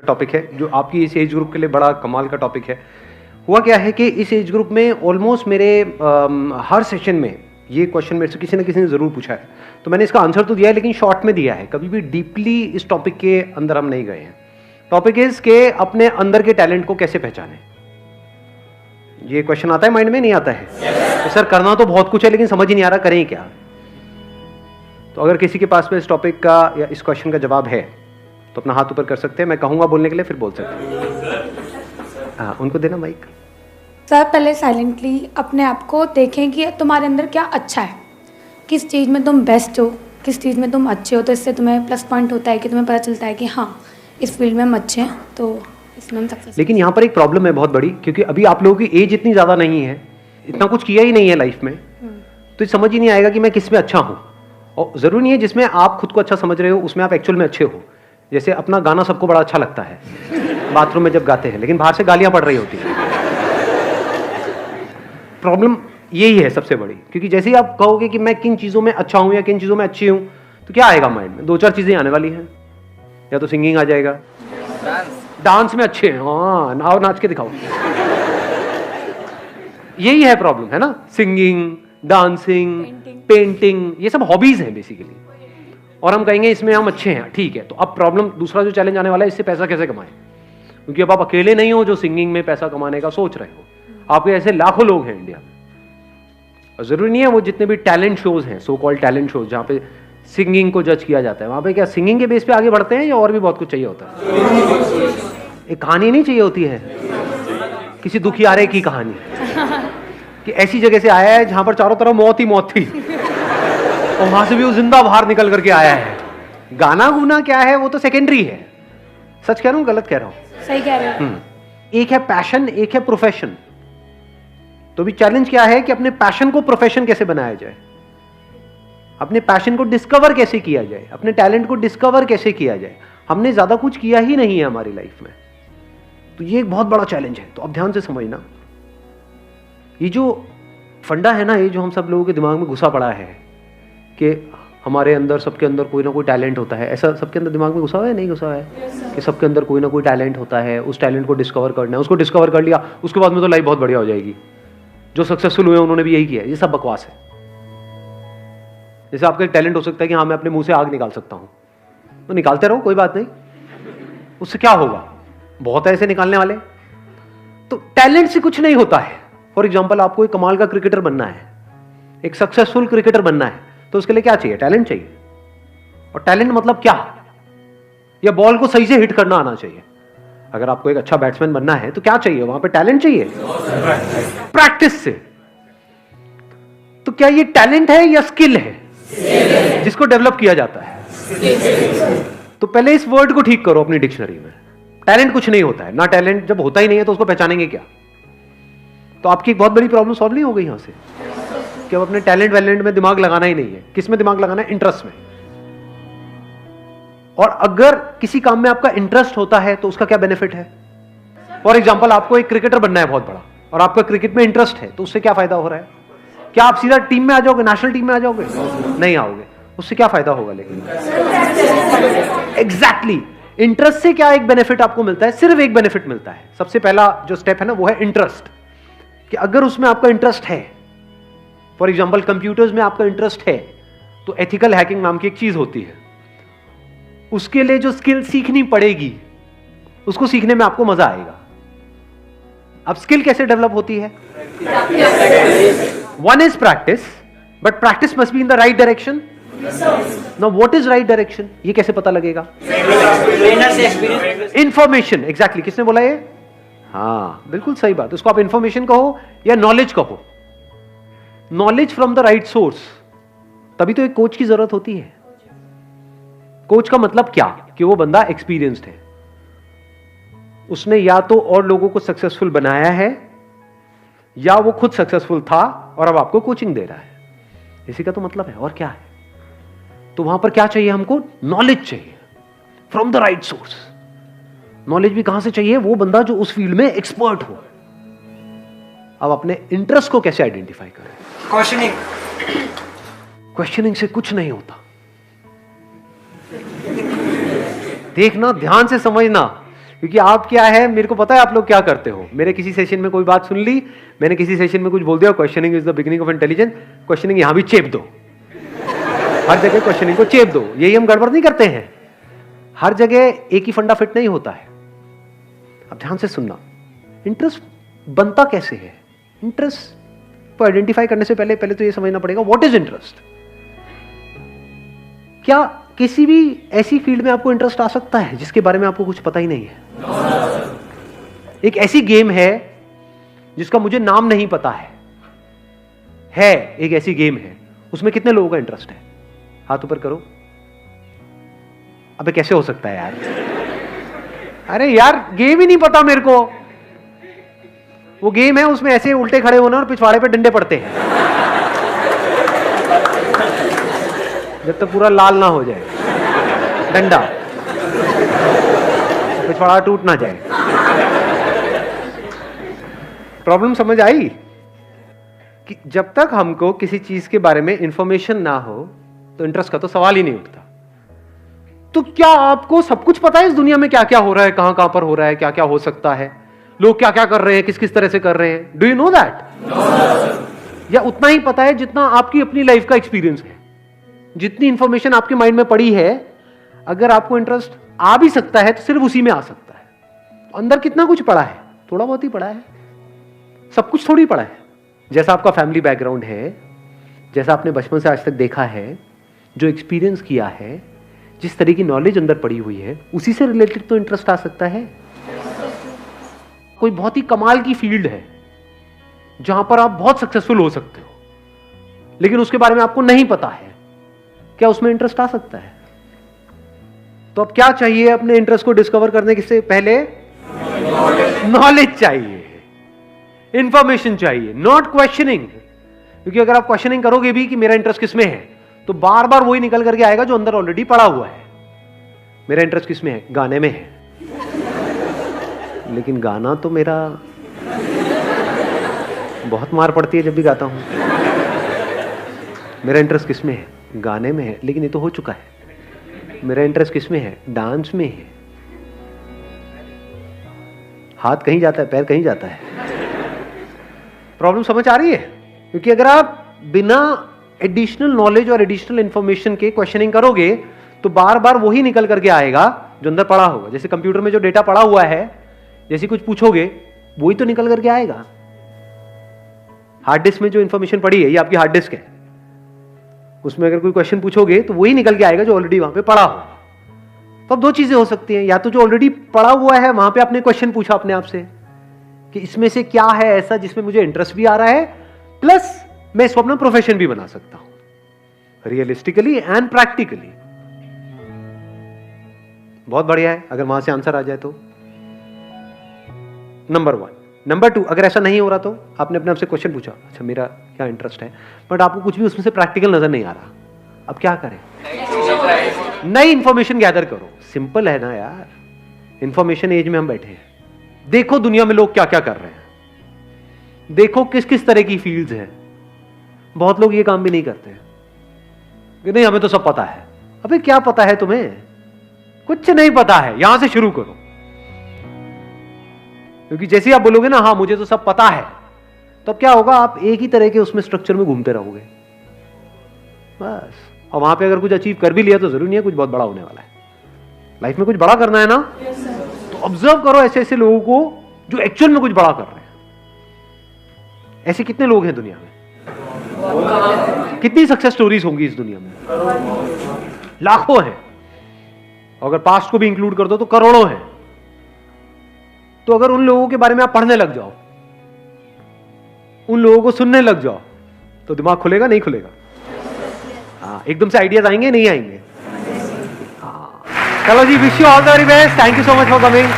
Topic है जो आपकी इस एज ग्रुप के लिए बड़ा कमाल का टॉपिक है। हुआ क्या है कि इस एज ग्रुप में ऑलमोस्ट मेरे हर सेशन में ये क्वेश्चन मेरे से किसी न किसी ने ज़रूर पूछा है, तो मैंने इसका आंसर तो दिया है लेकिन शॉर्ट में दिया है, कभी भी डीपली इस टॉपिक के अंदर हम नहीं गए हैं। टॉपिक इज के अपने अंदर के टैलेंट को कैसे पहचानें। ये क्वेश्चन आता है माइंड में, नहीं आता है? तो सर करना तो बहुत कुछ है लेकिन समझ ही नहीं आ रहा करें क्या। तो अगर किसी के पास में इस टॉपिक का या इस क्वेश्चन का जवाब है तो अपना हाथ ऊपर कर सकते हैं, मैं कहूंगा बोलने के लिए, फिर बोल सकते हैं। हाँ, उनको देना माइक। सर पहले साइलेंटली अपने आप को देखें कि तुम्हारे अंदर क्या अच्छा है, किस चीज़ में तुम बेस्ट हो, किस चीज़ में तुम अच्छे हो, तो इससे तुम्हें प्लस पॉइंट होता है कि तुम्हें पता चलता है कि हाँ इस फील्ड में हम अच्छे हैं, तो इसमें हम सक्सेस। लेकिन यहाँ पर एक प्रॉब्लम है बहुत बड़ी, क्योंकि अभी आप लोगों की एज इतनी ज़्यादा नहीं है, इतना कुछ किया ही नहीं है लाइफ में, तो समझ ही नहीं आएगा कि मैं किस में अच्छा हूँ। और ज़रूरी नहीं है जिसमें आप खुद को अच्छा समझ रहे हो उसमें आप एक्चुअल में अच्छे हो। जैसे अपना गाना सबको बड़ा अच्छा लगता है बाथरूम में जब गाते हैं, लेकिन बाहर से गालियाँ पड़ रही होती हैं। प्रॉब्लम यही है सबसे बड़ी, क्योंकि जैसे ही आप कहोगे कि मैं किन चीज़ों में अच्छा हूँ या किन चीज़ों में अच्छी हूँ, तो क्या आएगा माइंड में? दो चार चीज़ें आने वाली हैं। या तो सिंगिंग आ जाएगा, डांस में अच्छे हैं, हाँ नाव नाच के दिखाओ। यही है प्रॉब्लम, है ना? सिंगिंग, डांसिंग, पेंटिंग, ये सब हॉबीज हैं बेसिकली, और हम कहेंगे इसमें हम अच्छे हैं। ठीक है, तो अब प्रॉब्लम दूसरा जो चैलेंज आने वाला है, इससे पैसा कैसे कमाएं? क्योंकि अब आप अकेले नहीं हो जो सिंगिंग में पैसा कमाने का सोच रहे हो, आपके ऐसे लाखों लोग हैं इंडिया में। और जरूरी नहीं है वो जितने भी टैलेंट शोज हैं, सो कॉल्ड टैलेंट शोज, जहाँ पे सिंगिंग को जज किया जाता है, वहां पे क्या सिंगिंग के बेस पे आगे बढ़ते हैं या और भी बहुत कुछ चाहिए होता है? एक कहानी नहीं चाहिए होती है, किसी दुखियारे की कहानी कि ऐसी जगह से आया है जहां पर चारों तरफ मौत ही मौत थी और वहां से भी वो जिंदा बाहर निकल करके आया है। गाना गुना क्या है वो तो सेकेंडरी है। सच कह रहा हूं गलत कह रहा हूं? सही कह रहे हो। एक है पैशन, एक है प्रोफेशन। तो भी चैलेंज क्या है कि अपने पैशन को प्रोफेशन कैसे बनाया जाए, अपने पैशन को डिस्कवर कैसे किया जाए, अपने टैलेंट को डिस्कवर कैसे किया जाए। हमने ज्यादा कुछ किया ही नहीं है हमारी लाइफ में, तो ये एक बहुत बड़ा चैलेंज है। तो अब ध्यान से समझना, ये जो फंडा है ना, ये जो हम सब लोगों के दिमाग में घुसा पड़ा है कि हमारे अंदर, सबके अंदर कोई ना कोई टैलेंट होता है, ऐसा सबके अंदर दिमाग में घुसा हुआ है, नहीं घुसा हुआ है? कि सबके अंदर कोई ना कोई टैलेंट होता है, उस टैलेंट को डिस्कवर करना है, उसको डिस्कवर कर लिया उसके बाद में तो लाइफ बहुत बढ़िया हो जाएगी। जो सक्सेसफुल हुए उन्होंने भी यही किया है। ये सब बकवास है। जैसे आपका एक टैलेंट हो सकता है कि हाँ मैं अपने मुंह से आग निकाल सकता हूं, तो निकालते रहो, कोई बात नहीं, उससे क्या होगा? बहुत है ऐसे निकालने वाले। तो टैलेंट से कुछ नहीं होता है। फॉर एग्जाम्पल, आपको एक कमाल का क्रिकेटर बनना है, एक सक्सेसफुल क्रिकेटर बनना है, तो उसके लिए क्या चाहिए? टैलेंट चाहिए। और टैलेंट मतलब क्या? या बॉल को सही से हिट करना आना चाहिए। अगर आपको एक अच्छा बैट्समैन बनना है तो क्या चाहिए? वहां पे टैलेंट चाहिए, प्रैक्टिस से। तो क्या ये टैलेंट है या स्किल है जिसको डेवलप किया जाता है? तो पहले इस वर्ड को ठीक करो अपनी डिक्शनरी में। टैलेंट कुछ नहीं होता है ना। टैलेंट जब होता ही नहीं है तो उसको पहचानेंगे क्या? तो आपकी एक बहुत बड़ी प्रॉब्लम सॉल्व नहीं हो गई यहां से कि अब अपने टैलेंट वैलेंट में दिमाग लगाना ही नहीं है। किस में दिमाग लगाना है? इंटरेस्ट में। और अगर किसी काम में आपका इंटरेस्ट होता है तो उसका क्या बेनिफिट है? फॉर एग्जाम्पल, आपको एक क्रिकेटर बनना है बहुत बड़ा, और आपका क्रिकेट में इंटरेस्ट है, तो उससे क्या फायदा हो रहा है? क्या आप सीधा टीम में आ जाओगे, नेशनल टीम में आ जाओगे? नहीं आओगे। उससे क्या फायदा होगा? लेकिन एग्जैक्टली इंटरेस्ट से क्या एक बेनिफिट आपको मिलता है? सिर्फ एक बेनिफिट मिलता है। सबसे पहला जो स्टेप है ना वो है इंटरेस्ट, कि अगर उसमें आपका इंटरेस्ट है, फॉर एग्जाम्पल कंप्यूटर्स में आपका इंटरेस्ट है, तो एथिकल हैकिंग नाम की एक चीज होती है, उसके लिए जो स्किल सीखनी पड़ेगी उसको सीखने में आपको मजा आएगा। अब स्किल कैसे डेवलप होती है? One is practice, but practice must be in the right direction. Now what is right direction? ये कैसे पता लगेगा? इंफॉर्मेशन। एग्जैक्टली, किसने बोला ये? हाँ बिल्कुल सही बात। उसको आप इंफॉर्मेशन कहो या नॉलेज कहो, knowledge from the right source. तभी तो एक कोच की जरूरत होती है। कोच का मतलब क्या? कि वो बंदा एक्सपीरियंस्ड है, उसने या तो और लोगों को सक्सेसफुल बनाया है या वो खुद सक्सेसफुल था और अब आपको कोचिंग दे रहा है। इसी का तो मतलब है, और क्या है? तो वहां पर क्या चाहिए हमको? नॉलेज चाहिए from the right source. Knowledge भी कहां से चाहिए? वो बंदा जो उस फील्ड में एक्सपर्ट हो। अब अपने इंटरेस्ट को कैसे आइडेंटिफाई करें? क्वेश्चनिंग से कुछ नहीं होता। देखना, ध्यान से समझना, क्योंकि आप क्या है, मेरे को पता है आप लोग क्या करते हो। मेरे किसी सेशन में कोई बात सुन ली, मैंने किसी सेशन में कुछ बोल दिया, questioning is the beginning of intelligence, questioning यहां भी चेप दो, हर जगह क्वेश्चनिंग को चेप दो। यही हम गड़बड़ नहीं करते हैं। हर जगह एक ही फंडा फिट नहीं होता है। अब ध्यान से सुनना, इंटरेस्ट बनता कैसे है। इंटरेस्ट को आइडेंटिफाई करने से पहले तो ये समझना पड़ेगा व्हाट इज इंटरेस्ट। क्या किसी भी ऐसी फील्ड में आपको इंटरेस्ट आ सकता है जिसके बारे में आपको कुछ पता ही नहीं है? एक ऐसी गेम है जिसका मुझे नाम नहीं पता है एक ऐसी गेम है, उसमें कितने लोगों का इंटरेस्ट है? हाथ ऊपर करो। अबे कैसे हो सकता है यार? अरे यार गेम ही नहीं पता मेरे को। वो गेम है, उसमें ऐसे उल्टे खड़े होना और पिछवाड़े पे डंडे पड़ते हैं जब तक पूरा लाल ना हो जाए डंडा, पिछवाड़ा टूट ना जाए। प्रॉब्लम समझ आई कि जब तक हमको किसी चीज के बारे में इंफॉर्मेशन ना हो तो इंटरेस्ट का तो सवाल ही नहीं उठता। तो क्या आपको सब कुछ पता है इस दुनिया में क्या क्या हो रहा है, कहां कहां पर हो रहा है, क्या क्या हो सकता है, लोग क्या क्या कर रहे हैं, किस किस तरह से कर रहे हैं? Do you know that? या उतना ही पता है जितना आपकी अपनी लाइफ का एक्सपीरियंस है, जितनी इंफॉर्मेशन आपके माइंड में पड़ी है। अगर आपको इंटरेस्ट आ भी सकता है तो सिर्फ उसी में आ सकता है। अंदर कितना कुछ पड़ा है? थोड़ा बहुत ही पड़ा है, सब कुछ थोड़ी पड़ा है। जैसा आपका फैमिली बैकग्राउंड है, जैसा आपने बचपन से आज तक देखा है, जो एक्सपीरियंस किया है, जिस तरह की नॉलेज अंदर पड़ी हुई है, उसी से रिलेटेड तो इंटरेस्ट आ सकता है। कोई बहुत ही कमाल की फील्ड है जहां पर आप बहुत सक्सेसफुल हो सकते हो, लेकिन उसके बारे में आपको नहीं पता है, क्या उसमें इंटरेस्ट आ सकता है? तो अब क्या चाहिए अपने इंटरेस्ट को डिस्कवर करने से पहले? नॉलेज चाहिए, इंफॉर्मेशन चाहिए, नॉट क्वेश्चनिंग। क्योंकि अगर आप क्वेश्चनिंग करोगे भी कि मेरा इंटरेस्ट किसमें है, तो बार बार वही निकल करके आएगा जो अंदर ऑलरेडी पड़ा हुआ है। मेरा इंटरेस्ट किसमें है? गाने में है। लेकिन गाना तो मेरा बहुत मार पड़ती है जब भी गाता हूं। मेरा इंटरेस्ट किसमें है? गाने में है, लेकिन ये तो हो चुका है। मेरा इंटरेस्ट किसमें है? डांस में है। हाथ कहीं जाता है, पैर कहीं जाता है। प्रॉब्लम समझ आ रही है? क्योंकि अगर आप बिना एडिशनल नॉलेज और एडिशनल इंफॉर्मेशन के क्वेश्चनिंग करोगे तो बार बार वही निकल करके आएगा जो अंदर पड़ा होगा। जैसे कंप्यूटर में जो डेटा पड़ा हुआ है, जैसे कुछ पूछोगे वही तो निकल करके आएगा। हार्ड डिस्क में जो इंफॉर्मेशन पड़ी है, ये आपकी हार्ड डिस्क है, उसमें अगर कोई क्वेश्चन पूछोगे तो वही निकल के आएगा जो ऑलरेडी वहां पे पड़ा हो। तो अब दो चीजें हो सकती हैं, या तो जो ऑलरेडी पड़ा हुआ है वहां पे आपने क्वेश्चन पूछा अपने आप से कि इसमें से क्या है ऐसा जिसमें मुझे इंटरेस्ट भी आ रहा है, प्लस मैं इसको अपना प्रोफेशन भी बना सकता हूं, रियलिस्टिकली एंड प्रैक्टिकली। बहुत बढ़िया है अगर वहां से आंसर आ जाए तो। नंबर 1। नंबर 2, अगर ऐसा नहीं हो रहा तो आपने अपने आप से क्वेश्चन पूछा, अच्छा मेरा क्या इंटरेस्ट है, बट आपको कुछ भी उसमें से प्रैक्टिकल नजर नहीं आ रहा, अब क्या करें? नई इंफॉर्मेशन गैदर करो। सिंपल है ना यार, इंफॉर्मेशन एज में हम बैठे हैं। देखो दुनिया में लोग क्या क्या कर रहे हैं, देखो किस किस तरह की फील्ड्स हैं। बहुत लोग ये काम भी नहीं करते हैं कि नहीं हमें तो सब पता है। अबे क्या पता है तुम्हें? कुछ नहीं पता है। यहां से शुरू करो, क्योंकि जैसे आप बोलोगे ना हाँ मुझे तो सब पता है, तब क्या होगा, आप एक ही तरह के उसमें स्ट्रक्चर में घूमते रहोगे बस। और वहां पे अगर कुछ अचीव कर भी लिया तो जरूरी नहीं है कुछ बहुत बड़ा होने वाला है। लाइफ में कुछ बड़ा करना है ना, तो ऑब्जर्व करो ऐसे ऐसे लोगों को जो एक्चुअल में कुछ बड़ा कर रहे हैं। ऐसे कितने लोग हैं दुनिया में? कितनी सक्सेस स्टोरीज होंगी इस दुनिया में? लाखों हैं। अगर पास्ट को भी इंक्लूड कर दो तो करोड़ों हैं। तो अगर उन लोगों के बारे में आप पढ़ने लग जाओ, उन लोगों को सुनने लग जाओ, तो दिमाग खुलेगा नहीं खुलेगा? हाँ, एकदम से आइडियाज आएंगे नहीं आएंगे? हाँ। चलो जी, wish you all the very best. Thank you so much for coming.